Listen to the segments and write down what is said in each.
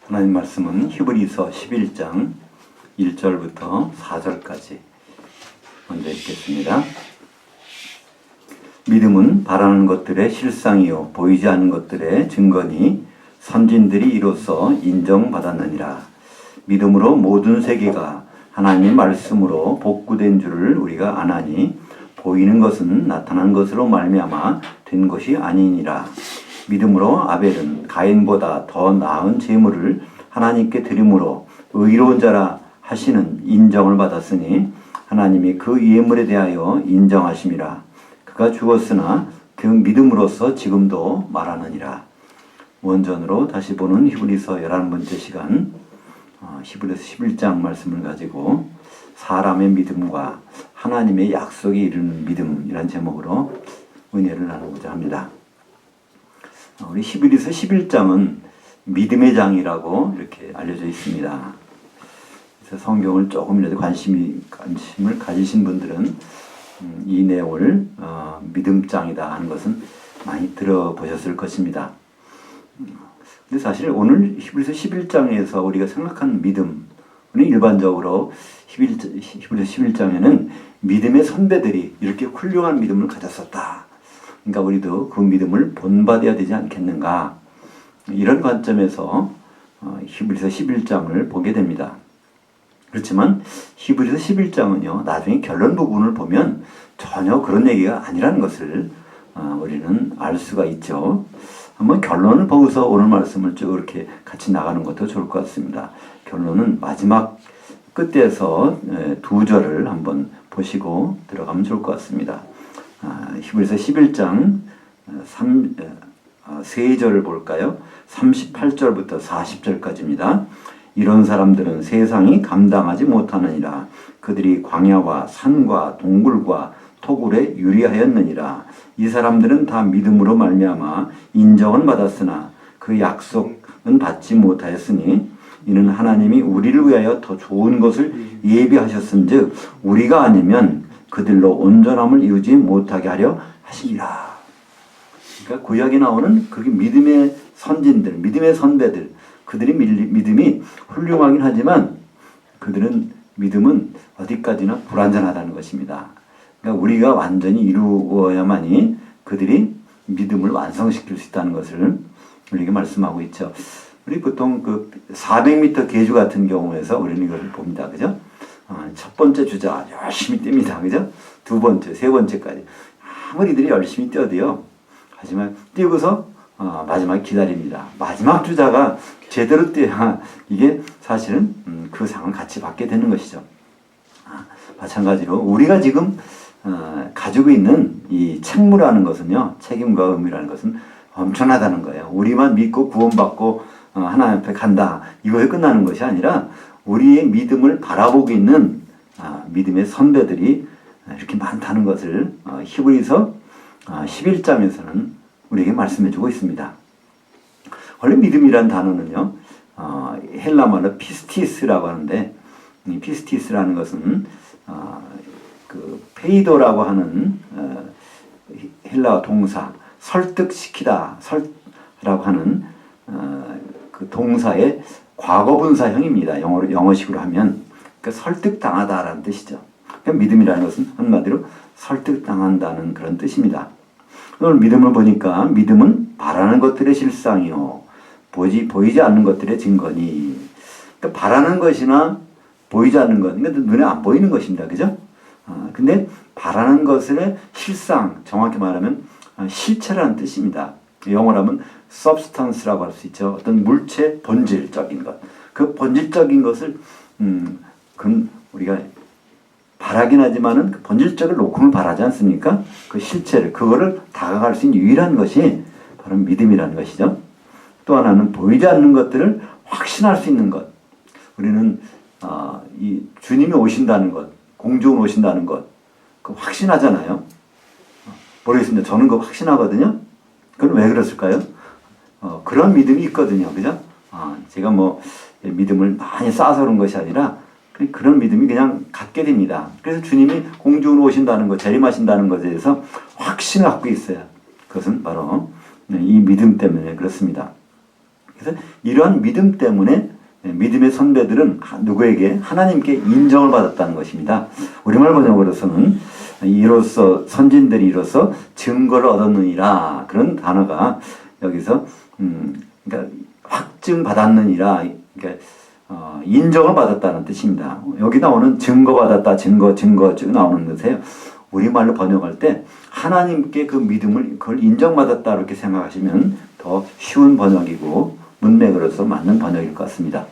하나님 말씀은 히브리서 11장 1절부터 4절까지 먼저 읽겠습니다. 믿음은 바라는 것들의 실상이요 보이지 않는 것들의 증거니 선진들이 이로써 인정받았느니라. 믿음으로 모든 세계가 하나님의 말씀으로 복구된 줄을 우리가 아나니 보이는 것은 나타난 것으로 말미암아 된 것이 아니니라. 믿음으로 아벨은 가인보다 더 나은 제물을 하나님께 드림으로 의로운 자라 하시는 인정을 받았으니 하나님이 그 예물에 대하여 인정하심이라. 그가 죽었으나 그 믿음으로써 지금도 말하느니라. 원전으로 다시 보는 히브리서 11번째 시간, 히브리서 11장 말씀을 가지고 사람의 믿음과 하나님의 약속에 이르는 믿음이라는 제목으로 은혜를 나누고자 합니다. 우리 히브리서 11장은 믿음의 장이라고 이렇게 알려져 있습니다. 그래서 성경을 조금이라도 관심을 가지신 분들은 이 내용을 믿음장이다 하는 것은 많이 들어보셨을 것입니다. 근데 사실 오늘 히브리서 11장에서 우리가 생각하는 믿음은 일반적으로 히브리서 11장에는 믿음의 선배들이 이렇게 훌륭한 믿음을 가졌었다. 그러니까 우리도 그 믿음을 본받아야 되지 않겠는가. 이런 관점에서 히브리서 11장을 보게 됩니다. 그렇지만 히브리서 11장은요, 나중에 결론 부분을 보면 전혀 그런 얘기가 아니라는 것을 우리는 알 수가 있죠. 한번 결론을 보고서 오늘 말씀을 쭉 이렇게 같이 나가는 것도 좋을 것 같습니다. 결론은 마지막 끝에서 두 절을 한번 보시고 들어가면 좋을 것 같습니다. 히브리서 11장 세 절을 볼까요? 38절부터 40절까지입니다. 이런 사람들은 세상이 감당하지 못하느니라. 그들이 광야와 산과 동굴과 토굴에 유리하였느니라. 이 사람들은 다 믿음으로 말미암아 인정은 받았으나 그 약속은 받지 못하였으니 이는 하나님이 우리를 위하여 더 좋은 것을 예비하셨은즉 우리가 아니면 그들로 온전함을 이루지 못하게 하려 하시니라. 그러니까 구약에 나오는 그 믿음의 선진들, 믿음의 선배들, 그들이 믿음이 훌륭하긴 하지만 그들은 믿음은 어디까지나 불완전하다는 것입니다. 그러니까 우리가 완전히 이루어야만이 그들이 믿음을 완성시킬 수 있다는 것을 우리에게 말씀하고 있죠. 우리 보통 그 400m 계주 같은 경우에서 우리는 이걸 봅니다. 그죠? 첫 번째 주자 열심히 뜁니다. 그죠? 두 번째, 세 번째까지. 아무리 이들이 열심히 뛰어도요. 하지만 뛰고서 마지막에 기다립니다. 마지막 주자가 제대로 뛰어야 이게 사실은 그 상을 같이 받게 되는 것이죠. 마찬가지로 우리가 지금 가지고 있는 이 책무라는 것은요, 책임과 의무라는 것은 엄청나다는 거예요. 우리만 믿고 구원받고 하나님 앞에 간다. 이거에 끝나는 것이 아니라 우리의 믿음을 바라보고 있는 믿음의 선배들이 이렇게 많다는 것을 히브리서 11장에서는 우리에게 말씀해 주고 있습니다. 원래 믿음이란 단어는요, 헬라말로 피스티스라고 하는데, 이 피스티스라는 것은 그 페이도라고 하는 헬라어 동사, 설득시키다, 라고 하는 그 동사의 과거분사형입니다. 영어식으로 하면. 그러니까 설득당하다라는 뜻이죠. 그러니까 믿음이라는 것은 한마디로 설득당한다는 그런 뜻입니다. 오늘 믿음을 보니까 믿음은 바라는 것들의 실상이요 보이지 않는 것들의 증거니. 그러니까 바라는 것이나 보이지 않는 것, 그러니까 눈에 안 보이는 것입니다. 그죠? 근데 바라는 것의 실상, 정확히 말하면 실체라는 뜻입니다. 영어로 하면 substance라고 할 수 있죠. 어떤 물체, 본질적인 것. 그 본질적인 것을 그건 우리가 바라긴 하지만은 그 본질적을 놓고는 바라지 않습니까? 그 실체를, 그거를 다가갈 수 있는 유일한 것이 바로 믿음이라는 것이죠. 또 하나는 보이지 않는 것들을 확신할 수 있는 것. 우리는 이 주님이 오신다는 것, 공중으로 오신다는 것, 그 확신하잖아요. 모르겠습니다. 저는 그거 확신하거든요. 그건 왜 그랬을까요? 그런 믿음이 있거든요. 그죠? 제가 뭐 믿음을 많이 쌓아서 그런 것이 아니라 그런 믿음이 그냥 갖게 됩니다. 그래서 주님이 공중으로 오신다는 것, 재림하신다는 것에 대해서 확신을 갖고 있어요. 그것은 바로 이 믿음 때문에 그렇습니다. 그래서 이러한 믿음 때문에 믿음의 선배들은 누구에게? 하나님께 인정을 받았다는 것입니다. 우리말 번역으로서는 이로써 선진들이 이로써 증거를 얻었느니라 그런 단어가 여기서 그러니까 확증받았느니라 그러니까 인정을 받았다는 뜻입니다. 여기 나오는 증거받았다 증거 쭉 나오는 것이에요. 우리말로 번역할 때 하나님께 그 믿음을 그걸 인정받았다 이렇게 생각하시면 더 쉬운 번역이고 문맥으로서 맞는 번역일 것 같습니다.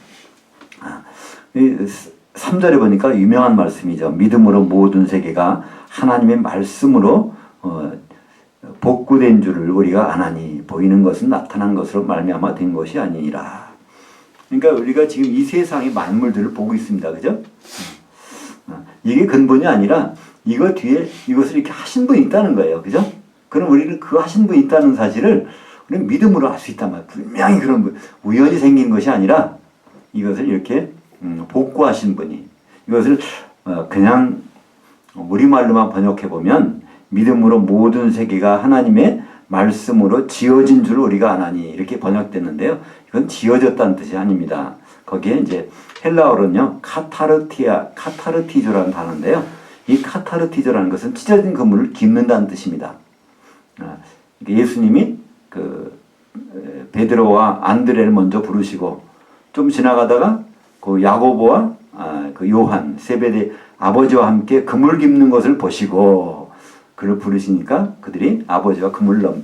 3절에 보니까 유명한 말씀이죠. 믿음으로 모든 세계가 하나님의 말씀으로 복구된 줄을 우리가 아나니 보이는 것은 나타난 것으로 말미암아 된 것이 아니니라. 그러니까 우리가 지금 이 세상의 만물들을 보고 있습니다. 그죠? 이게 근본이 아니라 이거 뒤에 이것을 이렇게 하신 분이 있다는 거예요. 그죠? 그럼 우리는 그 하신 분이 있다는 사실을 우리는 믿음으로 알 수 있단 말이에요. 분명히 그런 분, 우연히 생긴 것이 아니라 이것을 이렇게 복구하신 분이 이것을 그냥 우리말로만 번역해 보면 믿음으로 모든 세계가 하나님의 말씀으로 지어진 줄 우리가 아나니 이렇게 번역됐는데요. 이건 지어졌다는 뜻이 아닙니다. 거기에 이제 헬라어로는요 카타르티조라는 단어인데요. 이 카타르티조라는 것은 찢어진 그물을 깁는다는 뜻입니다. 예수님이 그 베드로와 안드레를 먼저 부르시고 좀 지나가다가 그 야고보와 그 요한 세베대 아버지와 함께 그물 깁는 것을 보시고 그를 부르시니까 그들이 아버지와 그물을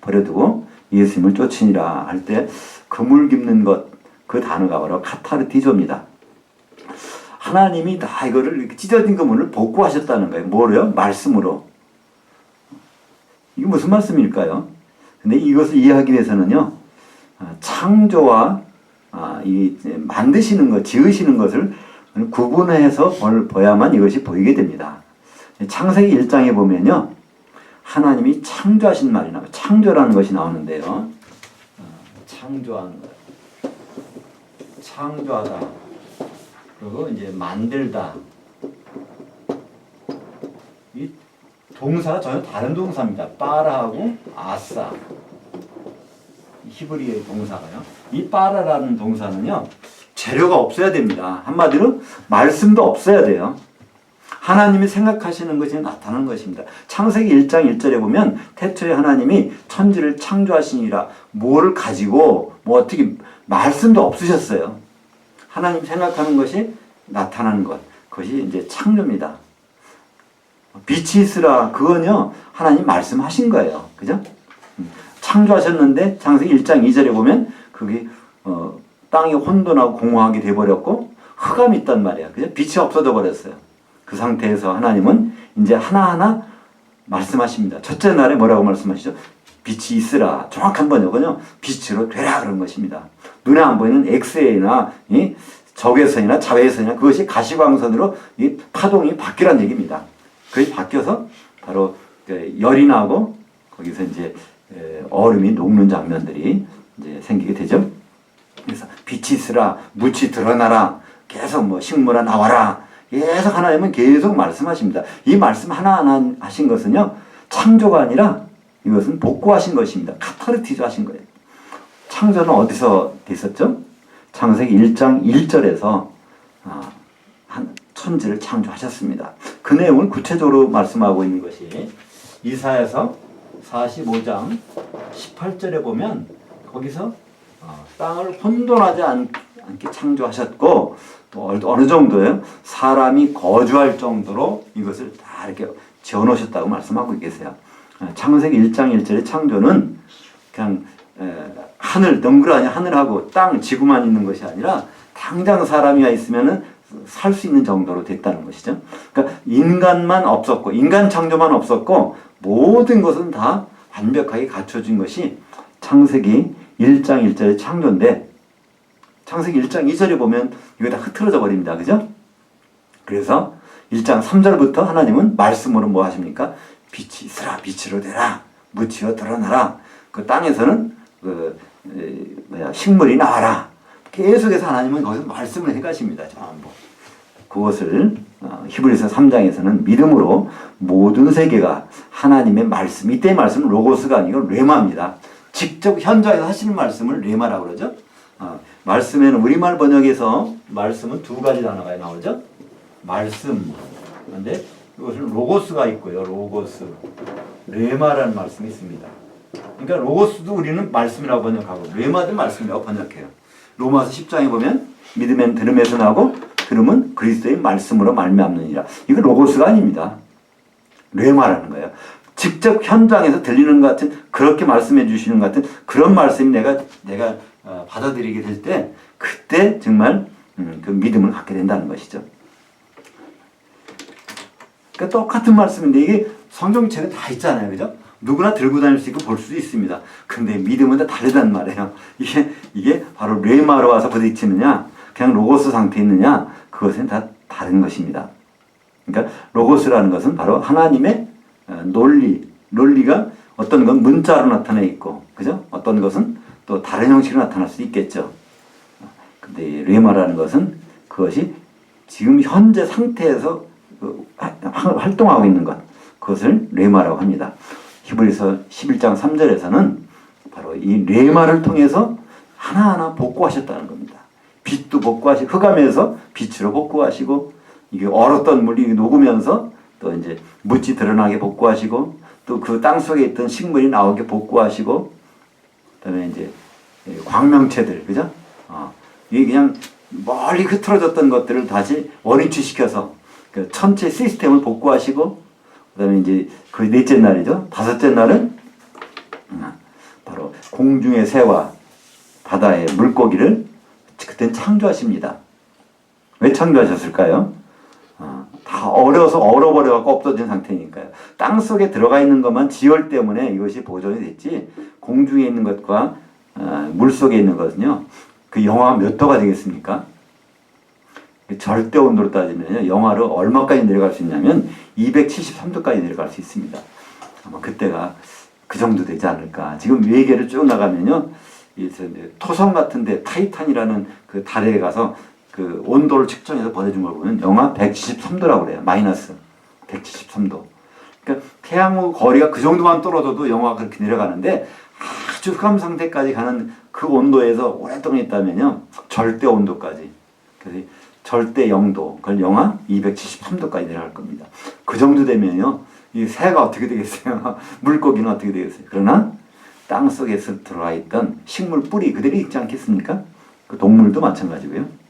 버려두고 예수님을 쫓으니라 할 때 그물 깁는 것 그 단어가 바로 카타르티조입니다. 하나님이 다 이거를 이렇게 찢어진 그물을 복구하셨다는 거예요. 뭐래요? 말씀으로. 이게 무슨 말씀일까요? 근데 이것을 이해하기 위해서는요, 창조와 이 만드시는 것, 지으시는 것을 구분해서 봐야만 이것이 보이게 됩니다. 창세기 1장에 보면요, 하나님이 창조하신 말이 나와요. 창조라는 것이 나오는데요. 창조하는 것. 창조하다. 그리고 이제 만들다. 이 동사가 전혀 다른 동사입니다. 빠라하고 아싸. 히브리어의 동사가요. 이 빠라라는 동사는요, 재료가 없어야 됩니다. 한마디로 말씀도 없어야 돼요. 하나님이 생각하시는 것이 나타나는 것입니다. 창세기 1장 1절에 보면 태초에 하나님이 천지를 창조하시니라 뭐를 가지고 뭐 어떻게 말씀도 없으셨어요. 하나님 생각하는 것이 나타나는 것. 그것이 이제 창조입니다. 빛이 있으라 그건요 하나님 말씀하신 거예요. 그죠? 창조하셨는데 창세기 1장 2절에 보면 그게 땅이 혼돈하고 공허하게 돼버렸고 흑암이 있단 말이에요. 그죠? 빛이 없어져 버렸어요. 그 상태에서 하나님은 이제 하나하나 말씀하십니다. 첫째 날에 뭐라고 말씀하시죠? 빛이 있으라. 정확한 번역은요. 빛으로 되라 그런 것입니다. 눈에 안 보이는 엑스레이나 적외선이나 자외선이나 그것이 가시광선으로 이 파동이 바뀌란 얘기입니다. 그게 바뀌어서 바로 열이 나고 거기서 이제 얼음이 녹는 장면들이 이제 생기게 되죠. 그래서 빛이 있으라, 묻이 드러나라, 계속 뭐 식물아 나와라. 계속 하나님은 계속 말씀하십니다. 이 말씀 하나하나 하신 것은요, 창조가 아니라 이것은 복구하신 것입니다. 카타르티조 하신 거예요. 창조는 어디서 됐었죠? 창세기 1장 1절에서 천지를 창조하셨습니다. 그 내용을 구체적으로 말씀하고 있는 것이 이사야서 45장 18절에 보면 거기서 땅을 혼돈하지 않게 창조하셨고 또 어느 정도예요? 사람이 거주할 정도로 이것을 다 이렇게 지어놓으셨다고 말씀하고 계세요. 창세기 1장 1절의 창조는 그냥 하늘, 덩그러니 하늘하고 땅, 지구만 있는 것이 아니라 당장 사람이 있으면은 살 수 있는 정도로 됐다는 것이죠. 그러니까 인간만 없었고, 인간 창조만 없었고, 모든 것은 다 완벽하게 갖춰진 것이 창세기 1장 1절의 창조인데, 창세기 1장 2절에 보면 이거 다 흐트러져 버립니다. 그죠? 그래서 1장 3절부터 하나님은 말씀으로 뭐 하십니까? 빛이 있으라, 빛으로 되라, 묻히어 드러나라. 그 땅에서는 식물이 나와라. 계속해서 하나님은 거기서 말씀을 해가십니다. 전부. 그것을 히브리서 3장에서는 믿음으로 모든 세계가 하나님의 말씀, 이때의 말씀은 로고스가 아니고 레마입니다. 직접 현장에서 하시는 말씀을 레마라고 그러죠. 말씀에는 우리말 번역에서 말씀은 두 가지 단어가 나오죠. 말씀. 근데 이것은 로고스가 있고요. 로고스. 레마라는 말씀이 있습니다. 그러니까 로고스도 우리는 말씀이라고 번역하고 레마도 말씀이라고 번역해요. 로마서 10장에 보면 믿으면 들음에서 나고 들음은 그리스도의 말씀으로 말미암느니라. 이거 로고스가 아닙니다. 레마라는 거예요. 직접 현장에서 들리는 것 같은 그렇게 말씀해 주시는 것 같은 그런 말씀이 내가 받아들이게 될 때 그때 정말 그 믿음을 갖게 된다는 것이죠. 그러니까 똑같은 말씀인데 이게 성경책에 다 있잖아요. 그죠? 누구나 들고 다닐 수 있고 볼 수도 있습니다. 근데 믿음은 다 다르단 말이에요. 이게 바로 레마로 와서 부딪히느냐 그냥 로고스 상태에 있느냐 그것은 다 다른 것입니다. 그러니까 로고스라는 것은 바로 하나님의 논리가 어떤 건 문자로 나타나 있고 그죠? 어떤 것은 또 다른 형식으로 나타날 수 있겠죠. 근데 레마라는 것은 그것이 지금 현재 상태에서 활동하고 있는 것 그것을 레마라고 합니다. 히브리서 11장 3절에서는 바로 이 레마를 통해서 하나하나 복구하셨다는 겁니다. 빛도 복구하시고 흑암에서 빛으로 복구하시고 이게 얼었던 물이 녹으면서 또 이제 묻이 드러나게 복구하시고 또 그 땅 속에 있던 식물이 나오게 복구하시고 그다음에 이제 광명체들 그죠? 이게 그냥 멀리 흐트러졌던 것들을 다시 원위치시켜서 그 전체 시스템을 복구하시고 그다음에 이제 그 넷째 날이죠. 다섯째 날은 바로 공중의 새와 바다의 물고기를 그때는 창조하십니다. 왜 창조하셨을까요? 다 얼어버려갖고 없어진 상태니까요. 땅 속에 들어가 있는 것만 지열 때문에 이것이 보존이 됐지 공중에 있는 것과 물 속에 있는 것은요. 그 영하 몇 도가 되겠습니까? 절대 온도로 따지면 영하로 얼마까지 내려갈 수 있냐면 273도까지 내려갈 수 있습니다. 아마 그때가 그 정도 되지 않을까. 지금 외계를 쭉 나가면요. 토성 같은데 타이탄이라는 그 달에 가서 그 온도를 측정해서 보내준 걸 보면 영하 173도라고 그래요. 마이너스 173도. 그러니까 태양의 거리가 그 정도만 떨어져도 영하가 그렇게 내려가는데 아주 흑암 상태까지 가는 그 온도에서 오랫동안 있다면요. 절대 온도까지. 그래서 절대 0도, 그걸 영하 273도까지 내려갈 겁니다. 그 정도 되면요. 이 새가 어떻게 되겠어요? 물고기는 어떻게 되겠어요? 그러나 땅 속에서 들어와 있던 식물 뿌리 그대로 있지 않겠습니까? 그 동물도 마찬가지고요.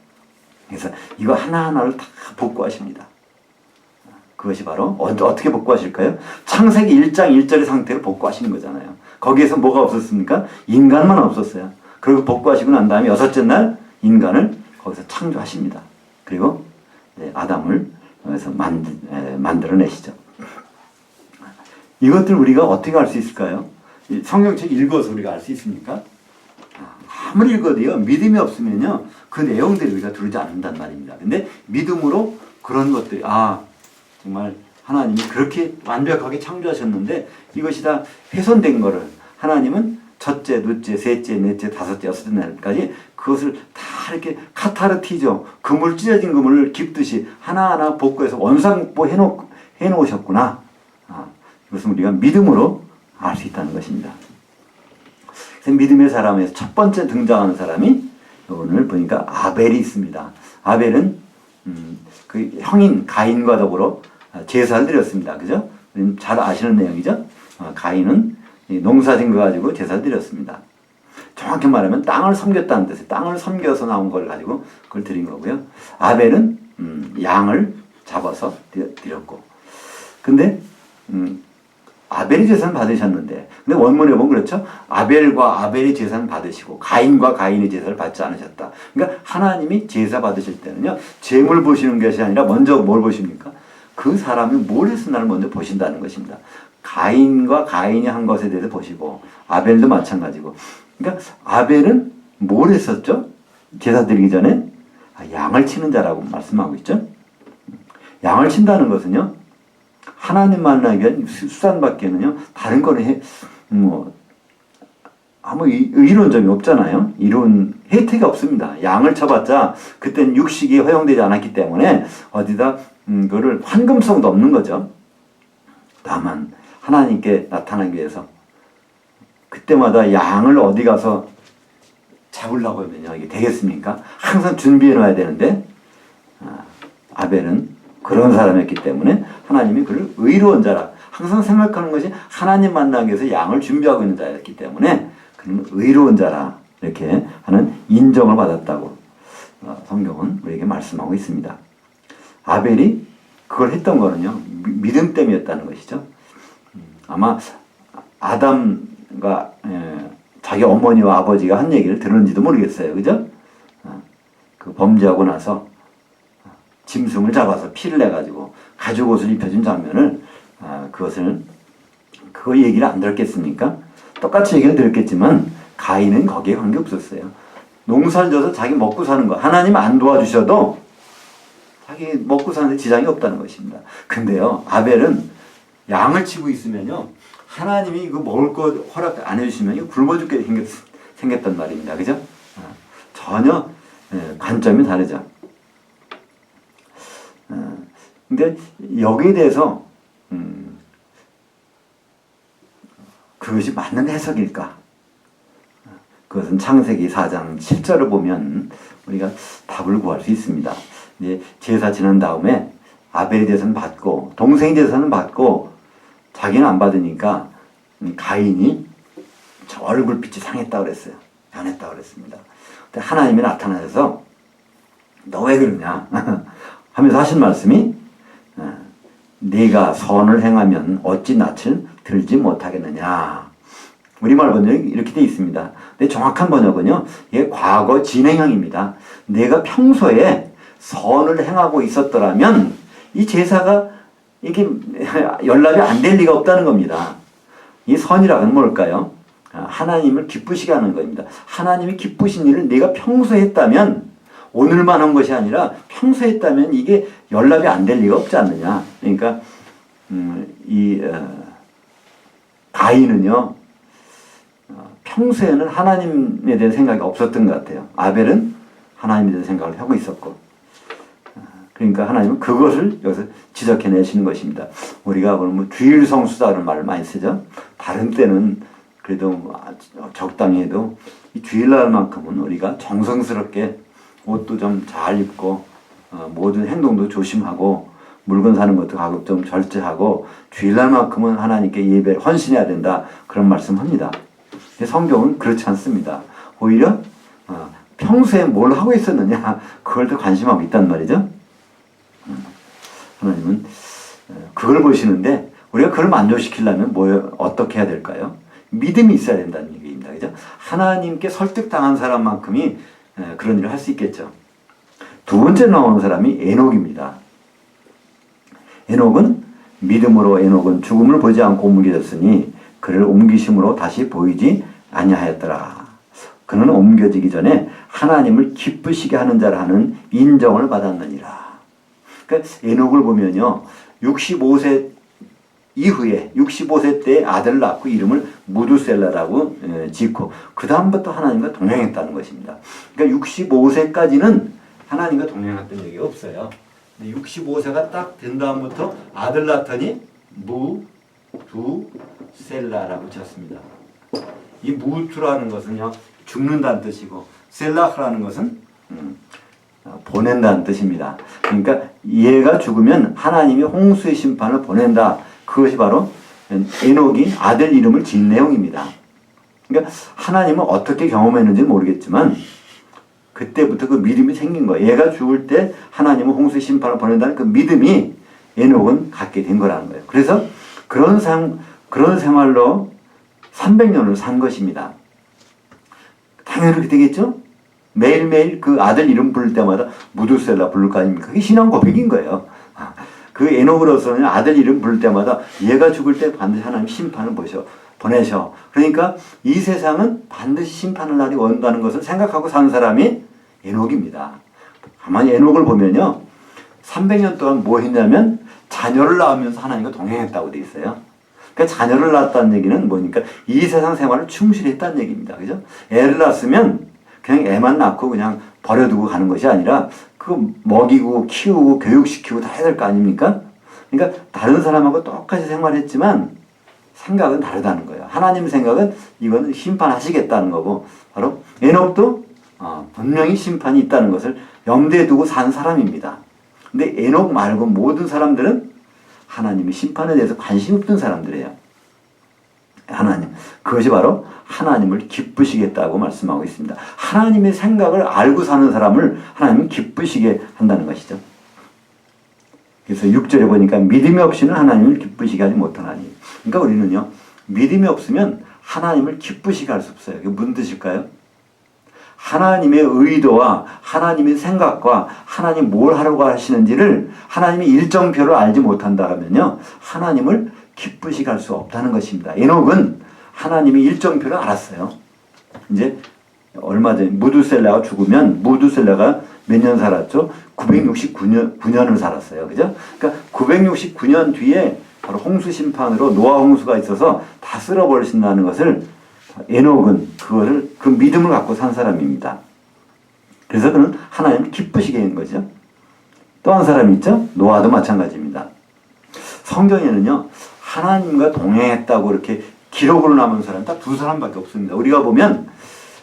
그래서 이거 하나하나를 다 복구하십니다. 그것이 바로 어떻게 복구하실까요? 창세기 1장 1절의 상태를 복구하시는 거잖아요. 거기에서 뭐가 없었습니까? 인간만 없었어요. 그리고 복구하시고 난 다음에 여섯째 날 인간을 거기서 창조하십니다. 그리고 아담을 거기서 만들어내시죠. 이것들 우리가 어떻게 알 수 있을까요? 성경책 읽어서 우리가 알 수 있습니까? 아무리 읽어도요, 믿음이 없으면요, 그 내용들을 우리가 두르지 않는단 말입니다. 근데 믿음으로 그런 것들이, 정말 하나님이 그렇게 완벽하게 창조하셨는데 이것이 다 훼손된 거를 하나님은 첫째, 둘째, 셋째, 넷째, 다섯째, 여섯째 날까지 그것을 다 이렇게 카타르티죠. 그물 찢어진 그물을 깁듯이 하나하나 복구해서 원상복구 해놓으셨구나. 이것은 우리가 믿음으로 알 수 있다는 것입니다. 그래서 믿음의 사람에서 첫 번째 등장하는 사람이 오늘 보니까 아벨이 있습니다. 아벨은 그 형인 가인과 더불어 제사를 드렸습니다. 그죠? 잘 아시는 내용이죠? 가인은 농사진 거 가지고 제사를 드렸습니다. 정확히 말하면 땅을 섬겼다는 뜻이에요. 땅을 섬겨서 나온 걸 가지고 그걸 드린 거고요. 아벨은 양을 잡아서 드렸고. 근데 아벨이 제사는 받으셨는데, 근데 원문에 보면 그렇죠. 아벨과 아벨이 제사는 받으시고 가인과 가인이 제사를 받지 않으셨다. 그러니까 하나님이 제사 받으실 때는요, 재물 보시는 것이 아니라 먼저 뭘 보십니까? 그 사람이 뭘 했으나를 먼저 보신다는 것입니다. 가인과 가인이 한 것에 대해서 보시고 아벨도 마찬가지고. 그러니까 아벨은 뭘 했었죠? 제사 드리기 전에 양을 치는 자라고 말씀하고 있죠. 양을 친다는 것은요, 하나님 만나기 수단밖에는요, 다른 거는 아무 이로운 점이 없잖아요. 이로운 혜택이 없습니다. 양을 쳐봤자 그때는 육식이 허용되지 않았기 때문에 어디다 그거를 환금성도 없는 거죠. 다만 하나님께 나타나기 위해서 그때마다 양을 어디 가서 잡으려고 하면요, 이게 되겠습니까? 항상 준비해 놔야 되는데, 아벨은 그런 사람이었기 때문에 하나님이 그를 의로운 자라, 항상 생각하는 것이 하나님 만나기 위해서 양을 준비하고 있는 자였기 때문에 그는 의로운 자라, 이렇게 하는 인정을 받았다고 성경은 우리에게 말씀하고 있습니다. 아벨이 그걸 했던 거는요, 믿음 때문이었다는 것이죠. 아마 아담과 자기 어머니와 아버지가 한 얘기를 들었는지도 모르겠어요. 그죠? 그 범죄하고 나서 짐승을 잡아서 피를 내가지고 가죽 옷을 입혀준 장면을, 그 얘기를 안 들었겠습니까? 똑같이 얘기를 들었겠지만 가인은 거기에 관계없었어요. 농사를 져서 자기 먹고 사는 거, 하나님 안 도와주셔도 자기 먹고 사는데 지장이 없다는 것입니다. 근데요, 아벨은 양을 치고 있으면요, 하나님이 이거 먹을 거 허락 안 해주시면 이거 굶어 죽게 생겼단 말입니다. 그죠? 전혀 관점이 다르죠. 근데 여기에 대해서 그것이 맞는 해석일까? 그것은 창세기 4장 7절을 보면 우리가 답을 구할 수 있습니다. 이제 제사 지난 다음에 아벨에 대해서는 받고 동생에 대해서는 받고 자기는 안 받으니까 가인이 저 얼굴빛이 상했다고 그랬어요. 변했다고 그랬습니다. 근데 하나님이 나타나셔서 너 왜 그러냐 하면서 하신 말씀이 네가 선을 행하면 어찌 낯을 들지 못하겠느냐. 우리말 번역이 이렇게 돼 있습니다. 근데 정확한 번역은요, 이게 과거 진행형입니다. 내가 평소에 선을 행하고 있었더라면 이 제사가 이게 연락이 안 될 리가 없다는 겁니다. 이 선이라는 뭘까요? 하나님을 기쁘시게 하는 겁니다. 하나님이 기쁘신 일을 내가 평소에 했다면, 오늘만 한 것이 아니라 평소에 했다면 이게 연락이 안 될 리가 없지 않느냐. 그러니까 가인은요, 평소에는 하나님에 대한 생각이 없었던 것 같아요. 아벨은 하나님에 대한 생각을 하고 있었고, 그러니까 하나님은 그것을 여기서 지적해내시는 것입니다. 우리가 그러면 주일 성수다라는 말을 많이 쓰죠. 다른 때는 그래도 적당히 해도 이 주일날만큼은 우리가 정성스럽게 옷도 좀 잘 입고 모든 행동도 조심하고 물건 사는 것도 가급 좀 절제하고 주일날만큼은 하나님께 예배를 헌신해야 된다, 그런 말씀합니다. 근데 성경은 그렇지 않습니다. 오히려 평소에 뭘 하고 있었느냐, 그걸 더 관심하고 있단 말이죠. 하나님은 그걸 보시는데 우리가 그걸 만족시키려면 어떻게 해야 될까요? 믿음이 있어야 된다는 얘기입니다. 그죠? 하나님께 설득당한 사람만큼이 그런 일을 할 수 있겠죠. 두 번째 나오는 사람이 에녹입니다. 에녹은 믿음으로 에녹은 죽음을 보지 않고 옮겨졌으니 그를 옮기심으로 다시 보이지 아니하였더라. 그는 옮겨지기 전에 하나님을 기쁘시게 하는 자라 하는 인정을 받았느니라. 그러니까 에녹을 보면요, 65세 이후에 65세 때 아들을 낳고 이름을 무두셀라라고 짓고 그 다음부터 하나님과 동행했다는 것입니다. 그러니까 65세까지는 하나님과 동행했던 적이 없어요. 65세가 딱 된 다음부터 아들 낳더니 무두셀라라고 지었습니다. 이 무투라는 것은요, 죽는다는 뜻이고 셀라라는 것은 보낸다는 뜻입니다. 그러니까 얘가 죽으면 하나님이 홍수의 심판을 보낸다. 그것이 바로 에녹이 아들 이름을 지은 내용입니다. 그러니까 하나님은 어떻게 경험했는지 모르겠지만 그때부터 그 믿음이 생긴 거예요. 얘가 죽을 때 하나님은 홍수의 심판을 보낸다는 그 믿음이 에녹은 갖게 된 거라는 거예요. 그래서 그런 생활로 300년을 산 것입니다. 당연히 그렇게 되겠죠? 매일매일 그 아들 이름 부를 때마다 무두셀라 부를 거 아닙니까? 그게 신앙 고백인 거예요. 그 에녹으로서는 아들 이름 부를 때마다 얘가 죽을 때 반드시 하나님 심판을 보내셔. 그러니까 이 세상은 반드시 심판을 날이 온다는 것을 생각하고 사는 사람이 에녹입니다. 가만히 에녹을 보면요, 300년 동안 뭐 했냐면 자녀를 낳으면서 하나님과 동행했다고 돼 있어요. 그러니까 자녀를 낳았다는 얘기는 뭐니까 이 세상 생활을 충실히 했다는 얘기입니다. 그죠? 애를 낳았으면 그냥 애만 낳고 그냥 버려두고 가는 것이 아니라 그 먹이고 키우고 교육시키고 다 해야 될 거 아닙니까? 그러니까 다른 사람하고 똑같이 생활했지만 생각은 다르다는 거예요. 하나님 생각은 이거는 심판하시겠다는 거고, 바로 에녹도 분명히 심판이 있다는 것을 염두에 두고 산 사람입니다. 근데 에녹 말고 모든 사람들은 하나님의 심판에 대해서 관심이 없던 사람들이에요. 하나님. 그것이 바로 하나님을 기쁘시겠다고 말씀하고 있습니다. 하나님의 생각을 알고 사는 사람을 하나님은 기쁘시게 한다는 것이죠. 그래서 6절에 보니까 믿음이 없이는 하나님을 기쁘시게 하지 못하나니. 그러니까 우리는요, 믿음이 없으면 하나님을 기쁘시게 할 수 없어요. 이게 무슨 뜻일까요? 하나님의 의도와 하나님의 생각과 하나님 뭘 하려고 하시는지를 하나님의 일정표를 알지 못한다 하면요, 하나님을 기쁘시게 할 수 없다는 것입니다. 에녹은 하나님의 일정표를 알았어요. 이제 얼마 전에 무두셀라가 죽으면 무두셀라가 몇 년 살았죠? 969년을 살았어요. 그죠? 그러니까 969년 뒤에 바로 홍수 심판으로 노아 홍수가 있어서 다 쓸어버리신다는 것을 에녹은 그 믿음을 갖고 산 사람입니다. 그래서 그는 하나님을 기쁘시게 하는 거죠. 또 한 사람이 있죠? 노아도 마찬가지입니다. 성경에는요, 하나님과 동행했다고 이렇게 기록으로 남은 사람 딱 두 사람밖에 없습니다. 우리가 보면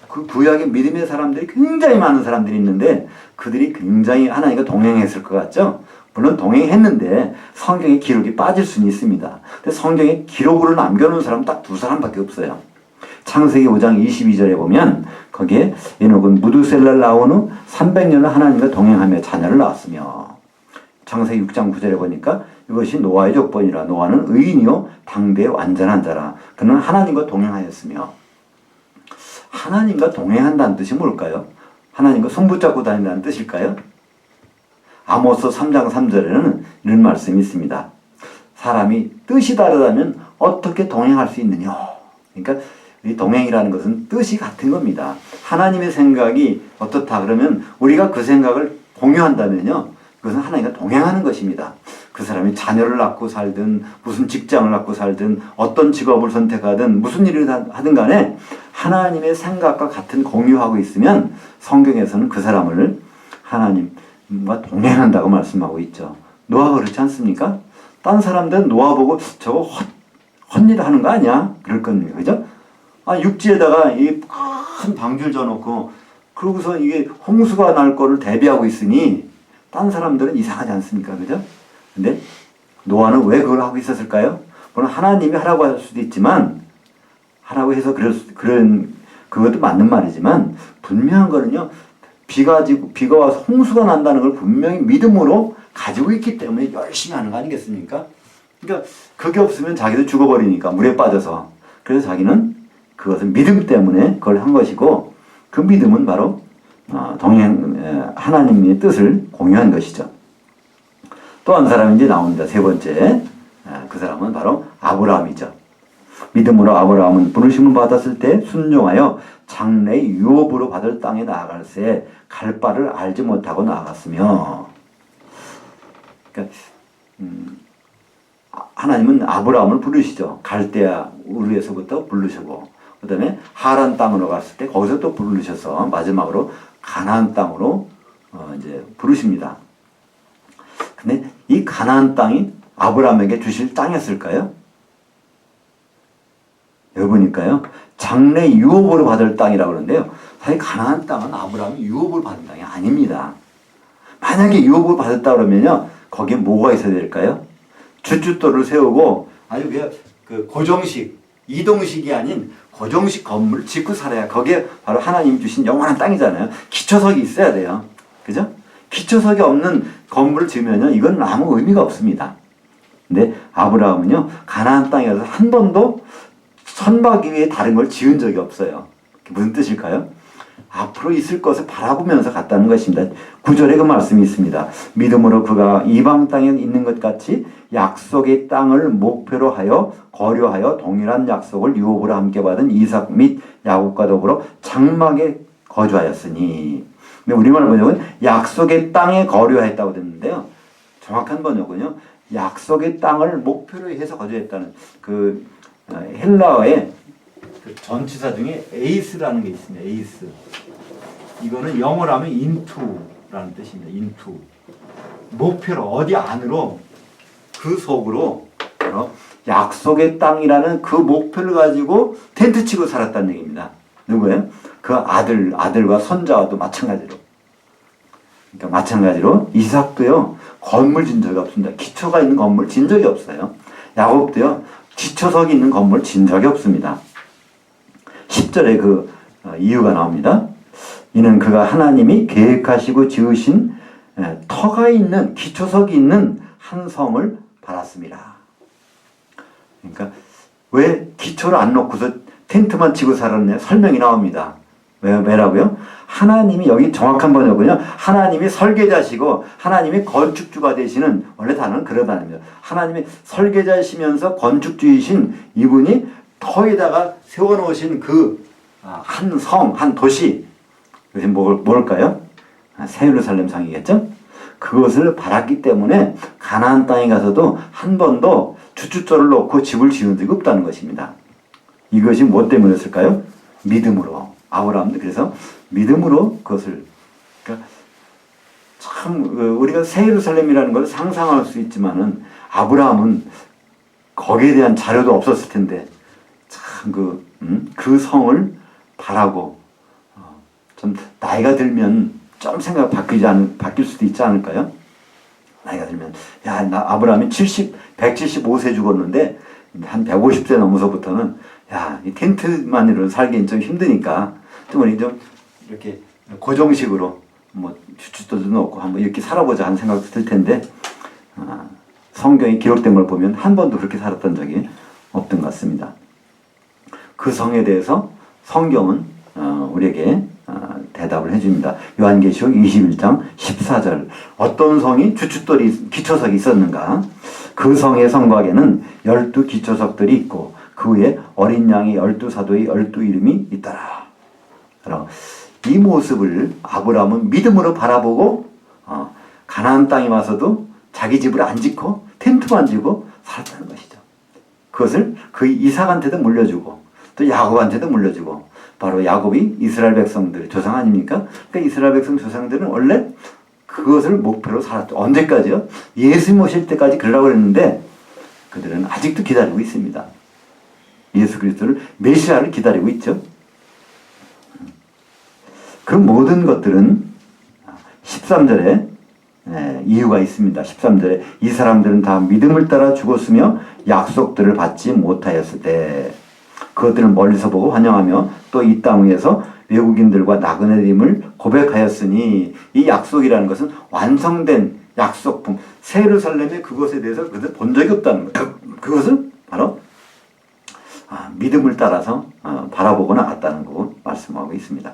그 구약의 믿음의 사람들이 굉장히 많은 사람들이 있는데 그들이 굉장히 하나님과 동행했을 것 같죠? 물론 동행했는데 성경에 기록이 빠질 수는 있습니다. 근데 성경에 기록으로 남겨놓은 사람은 딱 두 사람밖에 없어요. 창세기 5장 22절에 보면 거기에 에녹은 무두셀라를 낳은 후 300년을 하나님과 동행하며 자녀를 낳았으며, 창세기 6장 9절에 보니까 이것이 노아의 족본이라 노아는 의인이요 당대의 완전한 자라 그는 하나님과 동행하였으며. 하나님과 동행한다는 뜻이 뭘까요? 하나님과 손 붙잡고 다닌다는 뜻일까요? 아모스 3장 3절에는 이런 말씀이 있습니다. 사람이 뜻이 다르다면 어떻게 동행할 수 있느냐. 그러니까 이 동행이라는 것은 뜻이 같은 겁니다. 하나님의 생각이 어떻다 그러면 우리가 그 생각을 공유한다면요, 그것은 하나님과 동행하는 것입니다. 그 사람이 자녀를 낳고 살든 무슨 직장을 갖고 살든 어떤 직업을 선택하든 무슨 일을 하든 간에 하나님의 생각과 같은 공유하고 있으면 성경에서는 그 사람을 하나님과 동행한다고 말씀하고 있죠. 노아가 그렇지 않습니까? 딴 사람들은 노아 보고 저거 헛일 하는 거 아니야? 그럴 겁니다. 그죠? 육지에다가 이 큰 방주를 져놓고 그러고서 이게 홍수가 날 거를 대비하고 있으니 딴 사람들은 이상하지 않습니까? 그죠? 근데 노아는 왜 그걸 하고 있었을까요? 물론 하나님이 하라고 할 수도 있지만, 하라고 해서 그것도 맞는 말이지만, 분명한 거는요, 비가 와서 홍수가 난다는 걸 분명히 믿음으로 가지고 있기 때문에 열심히 하는 거 아니겠습니까? 그러니까 그게 없으면 자기도 죽어버리니까, 물에 빠져서. 그래서 자기는 그것은 믿음 때문에 그걸 한 것이고, 그 믿음은 바로 하나님의 뜻을 공유한 것이죠. 또 한 사람이 이제 나옵니다. 세 번째. 그 사람은 바로 아브라함이죠. 믿음으로 아브라함은 부르심을 받았을 때 순종하여 장래의 유업으로 받을 땅에 나아갈새 갈 바를 알지 못하고 나아갔으며. 그러니까 하나님은 아브라함을 부르시죠. 갈대아 우르에서부터 부르시고, 그 다음에 하란 땅으로 갔을 때 거기서 또 부르셔서 마지막으로 가나안 땅으로 이제 부르십니다. 근데 이 가나안 땅이 아브라함에게 주실 땅이었을까요? 여기 보니까요, 장래 유업으로 받을 땅이라고 그러는데요, 사실 가나안 땅은 아브라함이 유업을 받은 땅이 아닙니다. 만약에 유업을 받았다 그러면요, 거기에 뭐가 있어야 될까요? 주춧돌을 세우고 아주 그 고정식, 이동식이 아닌 고정식 건물을 짓고 살아야, 거기에 바로 하나님 주신 영원한 땅이잖아요. 기초석이 있어야 돼요. 그죠? 기초석이 없는 건물을 지으면요, 이건 아무 의미가 없습니다. 근데 아브라함은요, 가나안 땅에서 한 번도 선박 위에 다른 걸 지은 적이 없어요. 그게 무슨 뜻일까요? 앞으로 있을 것을 바라보면서 갔다는 것입니다. 9절에 그 말씀이 있습니다. 믿음으로 그가 이방 땅에 있는 것 같이 약속의 땅을 목표로 하여 거류하여 동일한 약속을 유업으로 함께 받은 이삭 및 야곱과 더불어 장막에 거주하였으니. 우리말 번역은 약속의 땅에 거류하였다고 됐는데요, 정확한 번역은요, 약속의 땅을 목표로 해서 거주했다는 그 헬라어의 그 전치사 중에 에이스라는 게 있습니다. 에이스. 이거는 영어로 하면 into라는 뜻입니다. into. 목표로, 어디 안으로, 그 속으로 약속의 땅이라는 그 목표를 가지고 텐트 치고 살았다는 얘기입니다. 누구예요? 그 아들과 손자와도 마찬가지로. 그러니까 마찬가지로 이삭도요, 건물 진 적이 없습니다. 기초가 있는 건물 진 적이 없어요. 야곱도요, 기초석이 있는 건물 진 적이 없습니다. 10절에 그 이유가 나옵니다. 이는 그가 하나님이 계획하시고 지으신 터가 있는, 기초석이 있는 한 성을 바랐습니다. 그러니까 왜 기초를 안 놓고서 텐트만 치고 살았냐? 설명이 나옵니다. 왜라고요? 하나님이, 여기 정확한 번역은요, 하나님이 설계자시고 하나님이 건축주가 되시는, 원래 단어는 그런 단어입니다. 하나님이 설계자시면서 건축주이신 이분이 터에다가 세워놓으신 그 한 성, 한 도시, 그것이 뭘까요? 새 예루살렘 성이겠죠? 그것을 바랐기 때문에 가나안 땅에 가서도 한 번도 주춧돌을 놓고 집을 지은 적이 없다는 것입니다. 이것이 무엇 때문이었을까요? 믿음으로. 아브라함도 그래서 믿음으로 그것을, 그러니까 참 우리가 새 예루살렘이라는 걸 상상할 수 있지만은 아브라함은 거기에 대한 자료도 없었을 텐데 참 그 성을 바라고, 좀 나이가 들면 좀 생각 바뀔 수도 있지 않을까요? 나이가 들면, 야, 아브라함이 175세 죽었는데 한 150세 넘어서부터는, 야, 이 텐트만으로 살기엔 좀 힘드니까 우리 좀 이렇게 고정식으로 뭐 주춧돌도 넣고 한번 이렇게 살아보자 하는 생각도 들 텐데, 성경에 기록된 걸 보면 한 번도 그렇게 살았던 적이 없던 것 같습니다. 그 성에 대해서 성경은 우리에게 대답을 해줍니다. 요한계시록 21장 14절. 어떤 성이 주춧돌이, 기초석이 있었는가? 그 성의 성곽에는 12 기초석들이 있고 그 위에 어린 양의 12사도의 12이름이 있더라. 이 모습을 아브라함은 믿음으로 바라보고 가나안 땅에 와서도 자기 집을 안 짓고 텐트만 지고 살았다는 것이죠. 그것을 그 이삭한테도 물려주고 또 야곱한테도 물려주고, 바로 야곱이 이스라엘 백성들 조상 아닙니까? 그러니까 이스라엘 백성 조상들은 원래 그것을 목표로 살았죠. 언제까지요? 예수님 오실 때까지 그러라고 했는데 그들은 아직도 기다리고 있습니다. 예수 그리스도를, 메시아를 기다리고 있죠. 그 모든 것들은 13절에 이유가 있습니다. 13절에 이 사람들은 다 믿음을 따라 죽었으며 약속들을 받지 못하였을 때 그것들을 멀리서 보고 환영하며 또 이 땅 위에서 외국인들과 나그네임을 고백하였으니, 이 약속이라는 것은 완성된 약속품, 새 예루살렘의 그것에 대해서 그들 본 적이 없다는 거예요. 그것은 바로 믿음을 따라서 바라보고 나갔다는 거 말씀하고 있습니다.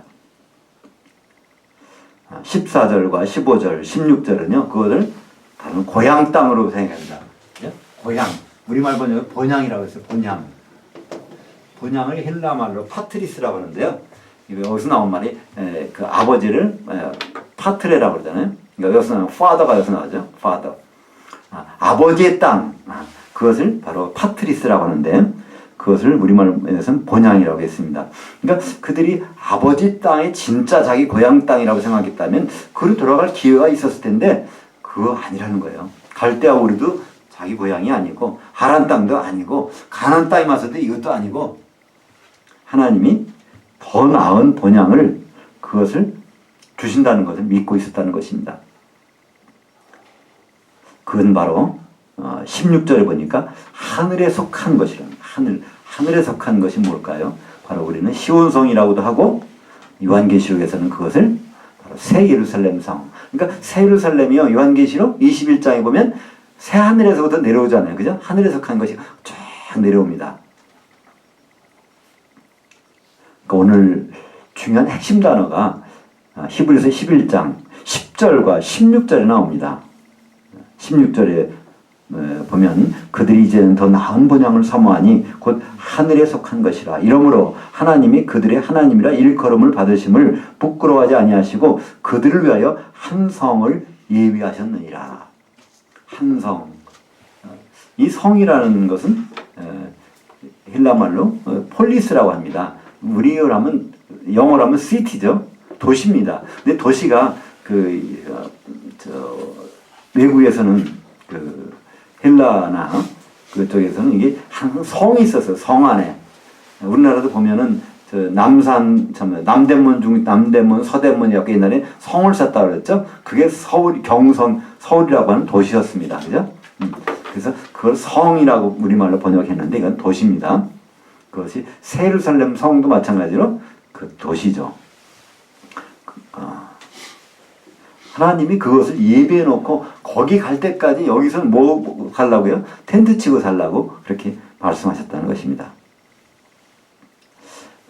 14절과 15절, 16절은요, 그것을 다른 고향 땅으로 생각합니다. 고향, 우리말 번역은 본향이라고 했어요. 본향을 헬라 말로 파트리스라고 하는데요. 여기서 나온 말이 그 아버지를 파트레라고 그러잖아요. 그러니까 여기서 나온 father가 여기서 나오죠. father. 아버지의 땅, 그것을 바로 파트리스라고 하는데 그것을 우리말에서는 본향이라고 했습니다. 그러니까 그들이 아버지 땅이 진짜 자기 고향 땅이라고 생각했다면 그로 돌아갈 기회가 있었을 텐데 그거 아니라는 거예요. 갈대아 우리도 자기 고향이 아니고 하란 땅도 아니고 가나안 땅에 와서도 이것도 아니고 하나님이 더 나은 본향을, 그것을 주신다는 것을 믿고 있었다는 것입니다. 그건 바로 16절에 보니까 하늘에 속한 것이라는, 하늘에 속한 것이 뭘까요? 바로 우리는 시온성이라고도 하고 요한계시록에서는 그것을 바로 새 예루살렘 성. 그러니까 새 예루살렘이요, 요한계시록 21장에 보면 새 하늘에서부터 내려오잖아요. 그죠? 하늘에 속한 것이 쫙 내려옵니다. 오늘 중요한 핵심 단어가 히브리서 11장 10절과 16절에 나옵니다. 16절에 보면 그들이 이제는 더 나은 본향을 사모하니 곧 하늘에 속한 것이라. 이러므로 하나님이 그들의 하나님이라 일컬음을 받으심을 부끄러워하지 아니하시고 그들을 위하여 한 성을 예비하셨느니라. 한 성. 이 성이라는 것은 헬라말로 폴리스라고 합니다. 우리로 하면, 영어로 하면 시티죠. 도시입니다. 근데 도시가 외국에서는 헬라나 그쪽에서는 이게 항상 성이 있었어요. 성 안에. 우리나라도 보면은 저 남산, 남대문, 서대문이라고 옛날에 성을 쌓았다고 그랬죠. 그게 서울, 경성, 서울이라고 하는 도시였습니다. 그죠? 그래서 그걸 성이라고 우리말로 번역했는데 이건 도시입니다. 그것이 세루살렘 성도 마찬가지로 그 도시죠. 하나님이 그것을 예비해 놓고 거기 갈 때까지 여기서는 뭐 살라고요? 텐트 치고 살라고 그렇게 말씀하셨다는 것입니다.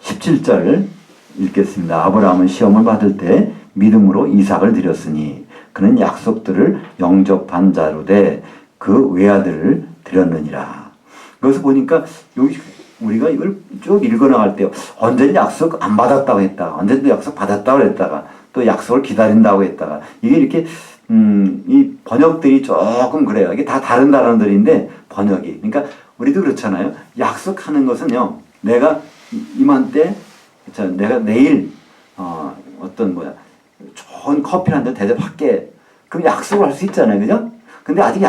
17절 읽겠습니다. 아브라함은 시험을 받을 때 믿음으로 이삭을 드렸으니 그는 약속들을 영접한 자로 돼 그 외아들을 드렸느니라. 그것을 보니까 여기 우리가 이걸 쭉 읽어나갈 때 언제는 약속 안 받았다고 했다가 언제는 약속 받았다고 했다가 또 약속을 기다린다고 했다가 이게 이렇게 이 번역들이 조금 그래요. 이게 다 다른 단어들인데 번역이. 그러니까 우리도 그렇잖아요. 약속하는 것은요. 내가 이맘때 내가 내일 어떤 좋은 커피 한 잔 대접할게. 그럼 약속을 할 수 있잖아요. 그죠? 근데 아직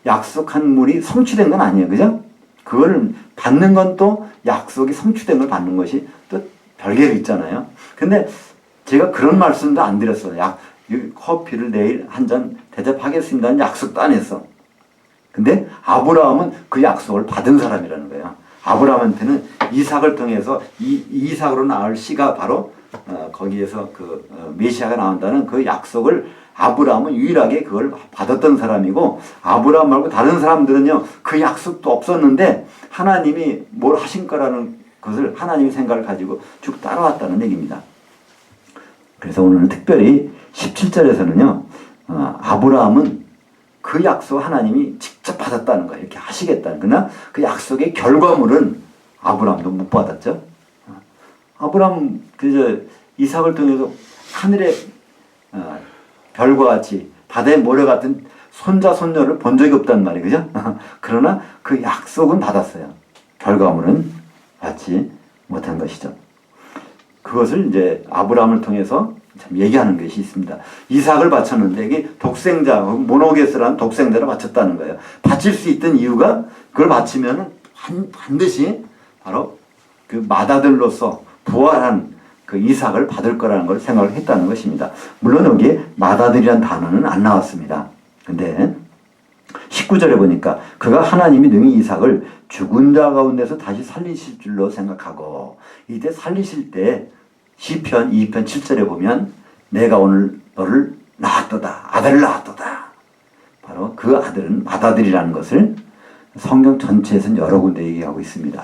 약속한 물이 성취된 건 아니에요. 그죠? 그거를 받는 건 또 약속이 성취된 걸 받는 것이 또 별개로 있잖아요. 근데 제가 그런 말씀도 안 드렸어요. 커피를 내일 한 잔 대접하겠습니다는 약속도 안 했어. 근데 아브라함은 그 약속을 받은 사람이라는 거예요. 아브라함한테는 이삭을 통해서 이삭으로 낳을 씨가 바로 거기에서 메시아가 나온다는 그 약속을 아브라함은 유일하게 그걸 받았던 사람이고 아브라함 말고 다른 사람들은요 그 약속도 없었는데 하나님이 뭘 하신 거라는 것을 하나님의 생각을 가지고 쭉 따라왔다는 얘기입니다. 그래서 오늘 특별히 17절에서는요 아브라함은 그 약속 하나님이 직접 받았다는 거예요. 이렇게 하시겠다는. 그러나 그 약속의 결과물은 아브라함도 못 받았죠. 아브라함 이삭을 통해서 하늘의 별과 같이 바다의 모래 같은 손자 손녀를 본 적이 없단 말이에요. 그죠? 그러나 그 약속은 받았어요. 결과물은 받지 못한 것이죠. 그것을 이제 아브라함을 통해서 참 얘기하는 것이 있습니다. 이삭을 바쳤는데 이게 독생자, 모노게스라는 독생자를 바쳤다는 거예요. 바칠 수 있던 이유가 그걸 바치면 반드시 바로 그 맏아들로서 부활한 그 이삭을 받을 거라는 걸 생각을 했다는 것입니다. 물론 여기에 맏아들이란 단어는 안 나왔습니다. 근데 19절에 보니까 그가 하나님이 능히 이삭을 죽은 자 가운데서 다시 살리실 줄로 생각하고 이때 살리실 때 시편 2편 7절에 보면 내가 오늘 너를 낳았도다. 아들을 낳았도다. 바로 그 아들은 맏아들이라는 것을 성경 전체에서는 여러 군데 얘기하고 있습니다.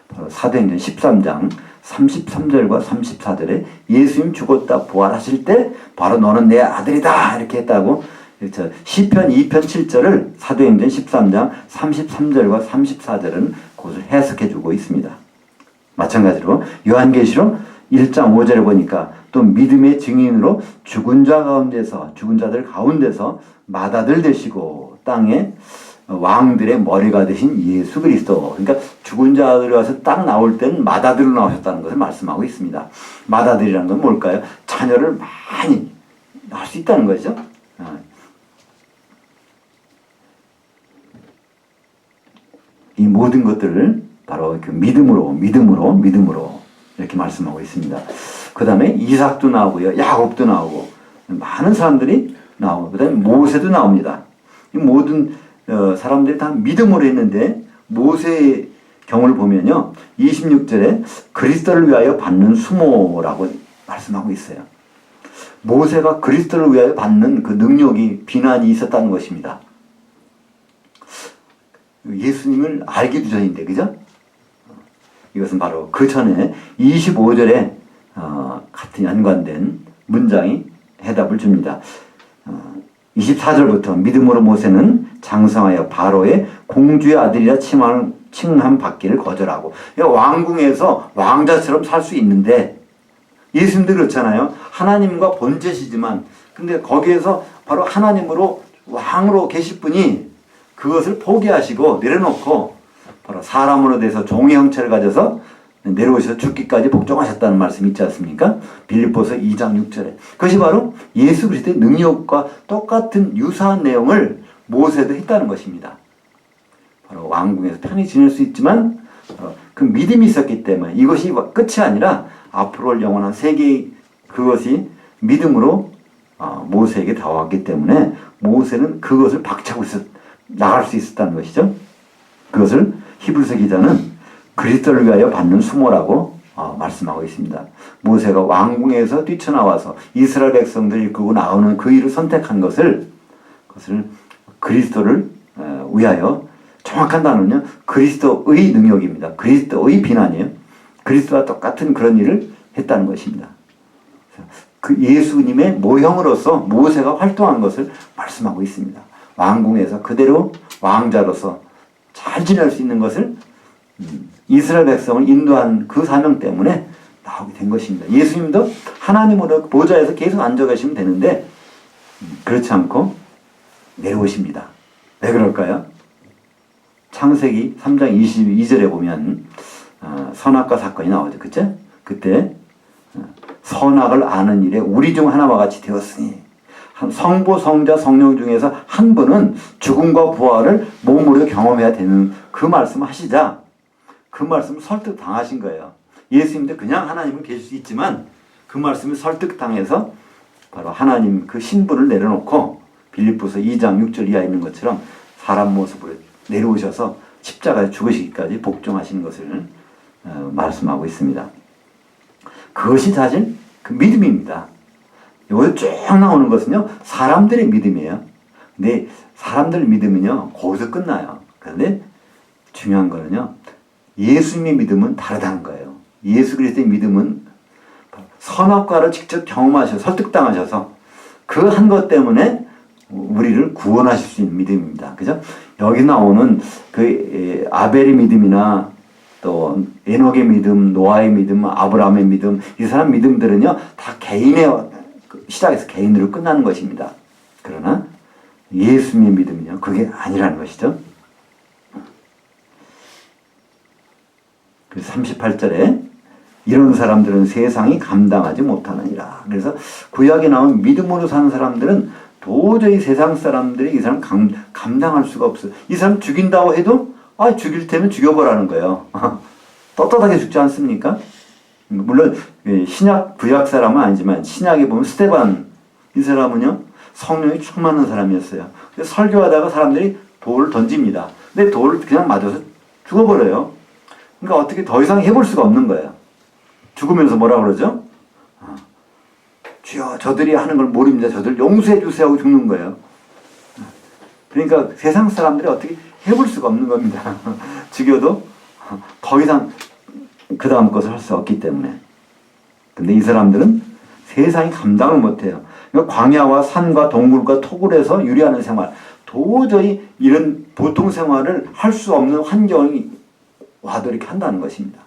바로 사도행전 13장 33절과 34절에 예수님 죽었다 부활하실 때 바로 너는 내 아들이다 이렇게 했다고 시편 2편 7절을 사도행전 13장 33절과 34절은 그것을 해석해 주고 있습니다. 마찬가지로 요한계시록 1장 5절에 보니까 또 믿음의 증인으로 죽은 자들 가운데서 맏아들 되시고 땅에 왕들의 머리가 되신 예수 그리스도. 그러니까 죽은 자들이 와서 딱 나올 때는 맏아들로 나오셨다는 것을 말씀하고 있습니다. 맏아들이라는 건 뭘까요? 자녀를 많이 낳을 수 있다는 거죠. 이 모든 것들을 바로 그 믿음으로 이렇게 말씀하고 있습니다. 그 다음에 이삭도 나오고요. 야곱도 나오고 많은 사람들이 나오고 그 다음에 모세도 나옵니다. 이 모든 사람들이 다 믿음으로 했는데 모세의 경우를 보면요. 26절에 그리스도를 위하여 받는 수모라고 말씀하고 있어요. 모세가 그리스도를 위하여 받는 그 능력이 비난이 있었다는 것입니다. 예수님을 알기도 전인데 그죠? 이것은 바로 그 전에 25절에 같은 연관된 문장이 해답을 줍니다. 24절부터 믿음으로 모세는 장성하여 바로의 공주의 아들이라 칭함 받기를 거절하고 왕궁에서 왕자처럼 살 수 있는데 예수님도 그렇잖아요. 하나님과 본체시지만 근데 거기에서 바로 하나님으로 왕으로 계실 분이 그것을 포기하시고 내려놓고 바로 사람으로 돼서 종의 형체를 가져서 내려오셔서 죽기까지 복종하셨다는 말씀이 있지 않습니까? 빌립보서 2장 6절에. 그것이 바로 예수 그리스도의 능력과 똑같은 유사한 내용을 모세도 했다는 것입니다. 바로 왕궁에서 편히 지낼 수 있지만 그 믿음이 있었기 때문에 이것이 끝이 아니라 앞으로 올 영원한 세계 그것이 믿음으로 모세에게 다가왔기 때문에 모세는 그것을 박차고 나갈 수 있었다는 것이죠. 그것을 히브리서 기자는 그리스도를 위하여 받는 수모라고 말씀하고 있습니다. 모세가 왕궁에서 뛰쳐나와서 이스라엘 백성들을 이끌고 나오는 그 일을 선택한 그것을 그리스도를 위하여, 정확한 단어는요 그리스도의 능력입니다. 그리스도의 비난이에요. 그리스도와 똑같은 그런 일을 했다는 것입니다. 그 예수님의 모형으로서 모세가 활동한 것을 말씀하고 있습니다. 왕궁에서 그대로 왕자로서 잘 지낼 수 있는 것을 이스라엘 백성을 인도한 그 사명 때문에 나오게 된 것입니다. 예수님도 하나님으로 보좌에서 계속 앉아 계시면 되는데 그렇지 않고 내려오십니다. 왜 그럴까요? 창세기 3장 22절에 보면 선악과 사건이 나오죠. 그쵸? 그때 선악을 아는 일에 우리 중 하나와 같이 되었으니 성부, 성자, 성령 중에서 한 분은 죽음과 부활을 몸으로 경험해야 되는 그 말씀을 하시자 그 말씀을 설득당하신 거예요. 예수님도 그냥 하나님은 계실 수 있지만 그 말씀을 설득당해서 바로 하나님 그 신분을 내려놓고 빌립보서 2장 6절 이하에 있는 것처럼 사람 모습으로 내려오셔서 십자가에 죽으시기까지 복종하시는 것을 말씀하고 있습니다. 그것이 사실 그 믿음입니다. 여기 쭉 나오는 것은요 사람들의 믿음이에요. 근데 사람들의 믿음은요 거기서 끝나요. 그런데 중요한 거는요 예수님의 믿음은 다르다는 거예요. 예수 그리스도의 믿음은 선악과를 직접 경험하셔서 설득당하셔서 그 한 것 때문에 우리를 구원하실 수 있는 믿음입니다. 그죠? 여기 나오는 그 아벨의 믿음이나 또 에녹의 믿음, 노아의 믿음, 아브라함의 믿음, 이 사람 믿음들은요 다 개인의 시작에서 개인으로 끝나는 것입니다. 그러나 예수님의 믿음은요 그게 아니라는 것이죠. 그래서 38절에 이런 사람들은 세상이 감당하지 못하느니라. 그래서 구약에 나온 믿음으로 사는 사람들은 도저히 세상 사람들이 이 사람 감당할 수가 없어요. 이 사람 죽인다고 해도 죽일 테면 죽여보라는 거예요. 떳떳하게 죽지 않습니까? 물론 신약 구약 사람은 아니지만 신약에 보면 스데반 이 사람은요 성령이 충만한 사람이었어요. 설교하다가 사람들이 돌을 던집니다. 근데 돌을 그냥 맞아서 죽어버려요. 그러니까 어떻게 더 이상 해볼 수가 없는 거예요. 죽으면서 뭐라 그러죠? 주여 저들이 하는 걸 모릅니다. 저들 용서해 주세요 하고 죽는 거예요. 그러니까 세상 사람들이 어떻게 해볼 수가 없는 겁니다. 죽여도 더 이상 그 다음 것을 할 수 없기 때문에. 근데 이 사람들은 세상이 감당을 못해요. 그러니까 광야와 산과 동굴과 토굴에서 유리하는 생활, 도저히 이런 보통 생활을 할 수 없는 환경이 와도 이렇게 한다는 것입니다.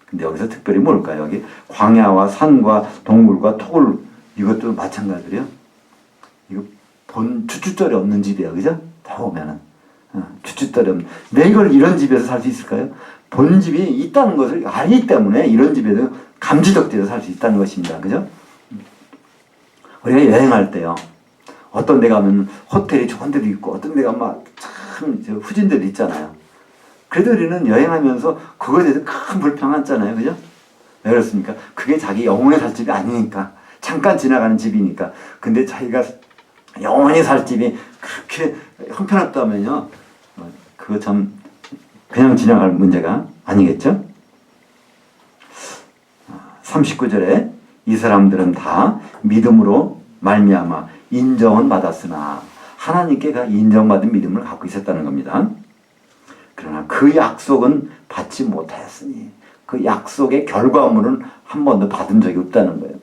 근데 여기서 특별히 뭘까요? 여기 광야와 산과 동굴과 토굴 이것도 마찬가지로요. 이거 본 추추절이 없는 집이에요. 그죠? 다 보면은 추추절이 없는. 내 이걸 이런 집에서 살 수 있을까요? 본 집이 있다는 것을 알기 때문에 이런 집에도 감지덕지에서 살 수 있다는 것입니다. 그죠? 우리가 여행할 때요. 어떤 데 가면 호텔이 좋은 데도 있고 어떤 데 가면 참 후진들이 있잖아요. 그래도 우리는 여행하면서 그거에 대해서 큰 불평 하잖아요. 그죠? 왜 그렇습니까? 그게 자기 영원히 살 집이 아니니까. 잠깐 지나가는 집이니까. 근데 자기가 영원히 살 집이 그렇게 형편없다면요. 그거 참 그냥 지나갈 문제가 아니겠죠? 39절에 이 사람들은 다 믿음으로 말미암아 인정은 받았으나 하나님께 인정받은 믿음을 갖고 있었다는 겁니다. 그러나 그 약속은 받지 못하였으니 그 약속의 결과물은 한 번도 받은 적이 없다는 거예요.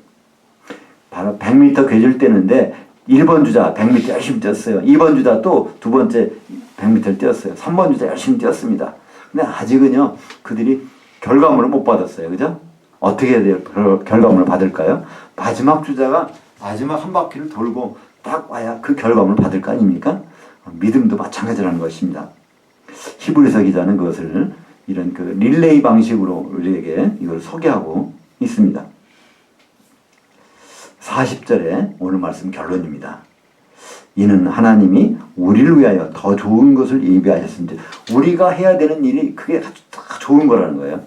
바로 100m 궤줄 떼는데 1번 주자 100m 열심히 뛰었어요. 2번 주자 또 두 번째 100m를 뛰었어요. 3번 주자 열심히 뛰었습니다. 근데 아직은요 그들이 결과물을 못 받았어요. 그죠? 어떻게 해야 돼요? 결과물을 받을까요? 마지막 주자가 마지막 한 바퀴를 돌고 딱 와야 그 결과물을 받을 거 아닙니까? 믿음도 마찬가지라는 것입니다. 히브리서 기자는 그것을 이런 그 릴레이 방식으로 우리에게 이걸 소개하고 있습니다. 40절에 오늘 말씀 결론입니다. 이는 하나님이 우리를 위하여 더 좋은 것을 예비하셨습니다. 우리가 해야 되는 일이 그게 다 좋은 거라는 거예요.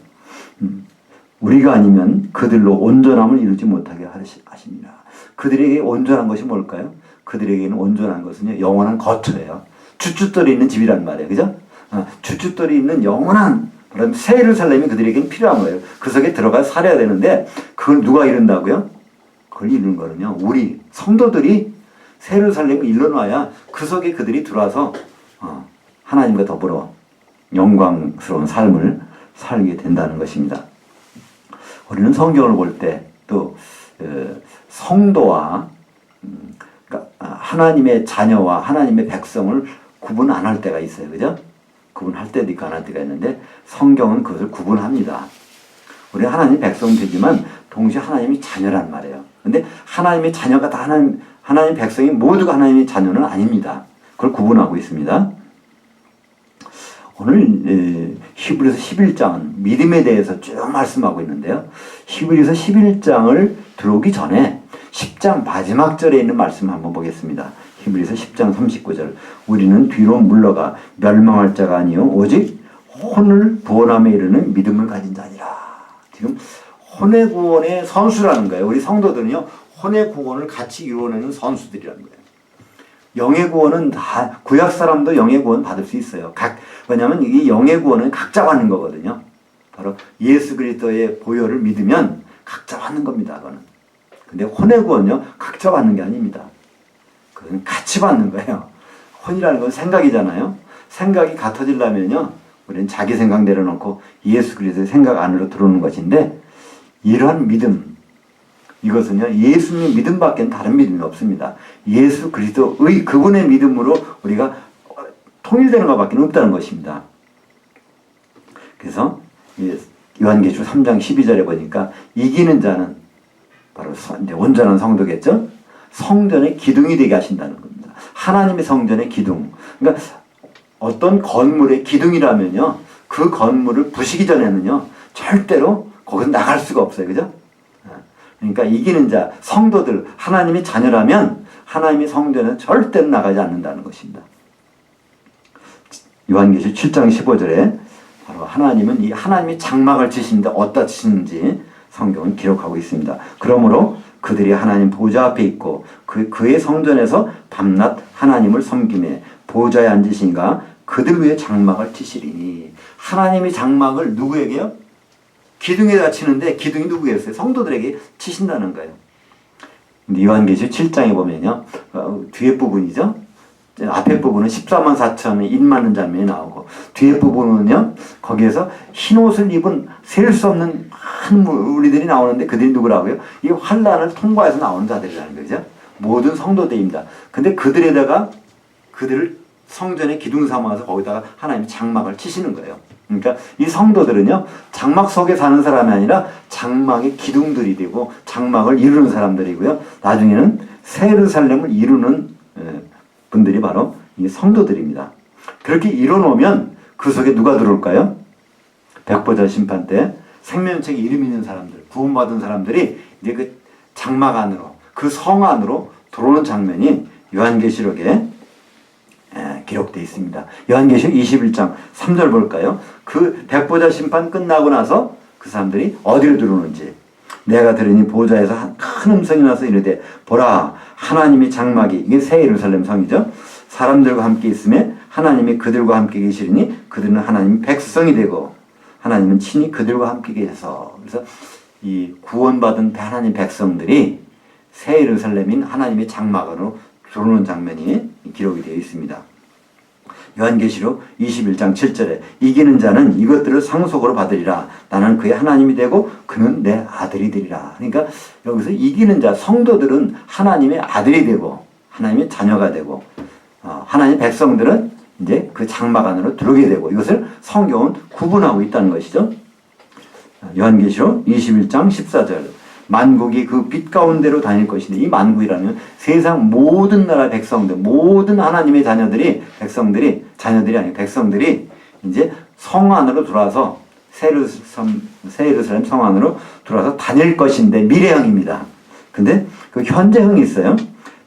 우리가 아니면 그들로 온전함을 이루지 못하게 하시니라. 그들에게 온전한 것이 뭘까요? 그들에게는 온전한 것은 영원한 거처예요. 주춧돌이 있는 집이란 말이에요. 그죠? 주춧돌이 있는 영원한 새 예루살렘이 그들에게는 필요한 거예요. 그 속에 들어가서 살아야 되는데 그걸 누가 이룬다고요? 그걸 이루는 거는요, 우리 성도들이 새 예루살렘을 일러놔야 그 속에 그들이 들어와서 하나님과 더불어 영광스러운 삶을 살게 된다는 것입니다. 우리는 성경을 볼 때 또 성도와 그러니까 하나님의 자녀와 하나님의 백성을 구분 안 할 때가 있어요. 그죠? 구분할 때도 있고 안 할 때가 있는데 성경은 그것을 구분합니다. 우리는 하나님 백성 되지만 동시에 하나님이 자녀란 말이에요. 근데 하나님의 자녀가 다 하나님 백성이 모두가 하나님의 자녀는 아닙니다. 그걸 구분하고 있습니다. 오늘 히브리서 11장은 믿음에 대해서 쭉 말씀하고 있는데요. 히브리서 11장을 들어오기 전에 10장 마지막 절에 있는 말씀 한번 보겠습니다. 히브리서 10장 39절. 우리는 뒤로 물러가 멸망할 자가 아니요 오직 혼을 구원함에 이르는 믿음을 가진 자니라. 지금 혼의 구원의 선수라는 거예요. 우리 성도들은요, 혼의 구원을 같이 이루어내는 선수들이라는 거예요. 영의 구원은 다, 구약 사람도 영의 구원 받을 수 있어요. 왜냐하면 이 영의 구원은 각자 받는 거거든요. 바로 예수 그리스도의 보혈을 믿으면 각자 받는 겁니다. 그거는. 근데 혼의 구원은요, 각자 받는 게 아닙니다. 그건 같이 받는 거예요. 혼이라는 건 생각이잖아요. 생각이 같아지려면요, 우리는 자기 생각 내려놓고 예수 그리스도의 생각 안으로 들어오는 것인데, 이러한 믿음, 이것은요, 예수님의 믿음밖에 다른 믿음이 없습니다. 예수 그리스도의 그분의 믿음으로 우리가 통일되는 것밖에 없다는 것입니다. 그래서 요한계시록 3장 12절에 보니까 이기는 자는 바로 이제 온전한 성도겠죠? 성전의 기둥이 되게 하신다는 겁니다. 하나님의 성전의 기둥. 그러니까 어떤 건물의 기둥이라면요, 그 건물을 부시기 전에는요, 절대로 거기서 나갈 수가 없어요. 그죠? 그러니까 이기는 자, 성도들, 하나님의 자녀라면 하나님의 성전에 절대로 나가지 않는다는 것입니다. 요한계시록 7장 15절에 바로 하나님은 이 하나님의 장막을 치시는데 어디다 치시는지 성경은 기록하고 있습니다. 그러므로 그들이 하나님 보좌 앞에 있고 그의 성전에서 밤낮 하나님을 섬기며 보좌에 앉으신가 그들 위에 장막을 치시리니. 하나님의 장막을 누구에게요? 기둥에다 치는데 기둥이 누구겠어요? 성도들에게 치신다는 거예요. 근데 요한계시록 7장에 보면요, 뒤에 부분이죠. 앞에 부분은 14만 4천의 인 많은 장면이 나오고, 뒤에 부분은요, 거기에서 흰 옷을 입은 셀 수 없는 많은 무리들이 나오는데 그들이 누구라고요? 이 환란을 통과해서 나오는 자들이라는 거죠. 모든 성도들입니다. 근데 그들에다가 그들을 성전의 기둥 삼아서 거기다가 하나님의 장막을 치시는 거예요. 그러니까 이 성도들은요, 장막 속에 사는 사람이 아니라 장막의 기둥들이 되고 장막을 이루는 사람들이고요. 나중에는 새 예루살렘을 이루는 분들이 바로 이 성도들입니다. 그렇게 이뤄놓으면 그 속에 누가 들어올까요? 백보자 심판 때 생명책에 이름 있는 사람들, 구원받은 사람들이 이제 그 장막 안으로, 그 성 안으로 들어오는 장면이 요한계시록에 기록되어 있습니다. 요한계시록 21장 3절 볼까요? 그 백보자 심판 끝나고 나서 그 사람들이 어디로 들어오는지. 내가 들으니 보좌에서 큰 음성이 나서 이르되 보라 하나님의 장막이, 이게 새 예루살렘 성이죠, 사람들과 함께 있음에 하나님이 그들과 함께 계시리니 그들은 하나님의 백성이 되고 하나님은 친히 그들과 함께 계셔서. 그래서 이 구원받은 하나님 백성들이 새 예루살렘인 하나님의 장막으로 들어오는 장면이 기록이 되어 있습니다. 요한계시록 21장 7절에 이기는 자는 이것들을 상속으로 받으리라. 나는 그의 하나님이 되고 그는 내 아들이 되리라. 그러니까 여기서 이기는 자, 성도들은 하나님의 아들이 되고 하나님의 자녀가 되고 하나님의 백성들은 이제 그 장막 안으로 들어오게 되고, 이것을 성경은 구분하고 있다는 것이죠. 요한계시록 21장 14절 만국이 그 빛 가운데로 다닐 것인데, 이 만국이라면 세상 모든 나라 백성들, 모든 하나님의 자녀들이, 백성들이, 자녀들이 아니고 백성들이 이제 성 안으로 들어와서 새 예루살렘 성 안으로 들어와서 다닐 것인데, 미래형입니다. 근데 그 현재형이 있어요.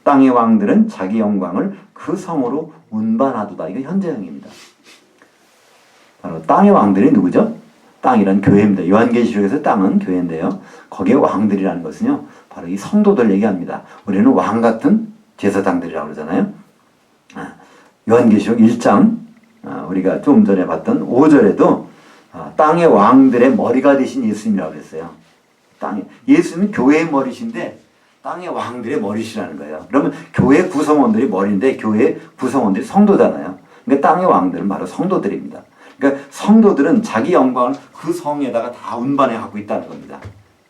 땅의 왕들은 자기 영광을 그 성으로 운반하도다. 이거 현재형입니다. 바로 땅의 왕들이 누구죠? 땅이란 교회입니다. 요한계시록에서 땅은 교회인데요. 거기에 왕들이라는 것은요, 바로 이 성도들 얘기합니다. 우리는 왕 같은 제사장들이라고 그러잖아요. 요한계시록 1장, 우리가 좀 전에 봤던 5절에도 땅의 왕들의 머리가 되신 예수님이라고 그랬어요. 예수님은 교회의 머리신데 땅의 왕들의 머리시라는 거예요. 그러면 교회 구성원들이 머리인데 교회 구성원들이 성도잖아요. 그러니까 땅의 왕들은 바로 성도들입니다. 그러니까 성도들은 자기 영광을 그 성에다가 다 운반해 갖고 있다는 겁니다.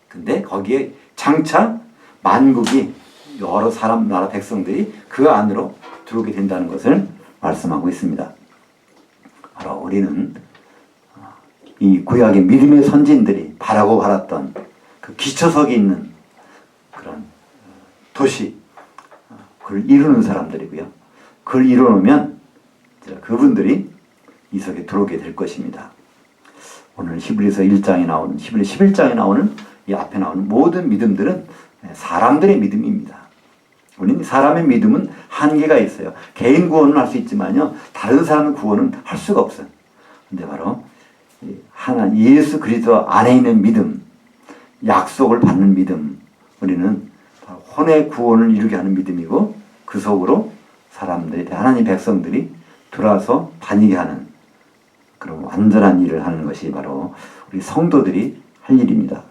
근데 거기에 장차 만국이 여러 사람, 나라, 백성들이 그 안으로 들어오게 된다는 것을 말씀하고 있습니다. 바로 우리는 이 구약의 믿음의 선진들이 바라고 바랐던 그 기초석이 있는 그런 도시, 그걸 이루는 사람들이고요. 그걸 이루면 그분들이 이 속에 들어오게 될 것입니다. 오늘 히브리서 1장에 나오는, 히브리 11장에 나오는 이 앞에 나오는 모든 믿음들은 사람들의 믿음입니다. 우리는 사람의 믿음은 한계가 있어요. 개인 구원은 할 수 있지만요, 다른 사람의 구원은 할 수가 없어요. 근데 바로 하나님 예수 그리스도 안에 있는 믿음, 약속을 받는 믿음, 우리는 바로 혼의 구원을 이루게 하는 믿음이고, 그 속으로 사람들이, 하나님 백성들이 들어와서 다니게 하는 그런 완전한 일을 하는 것이 바로 우리 성도들이 할 일입니다.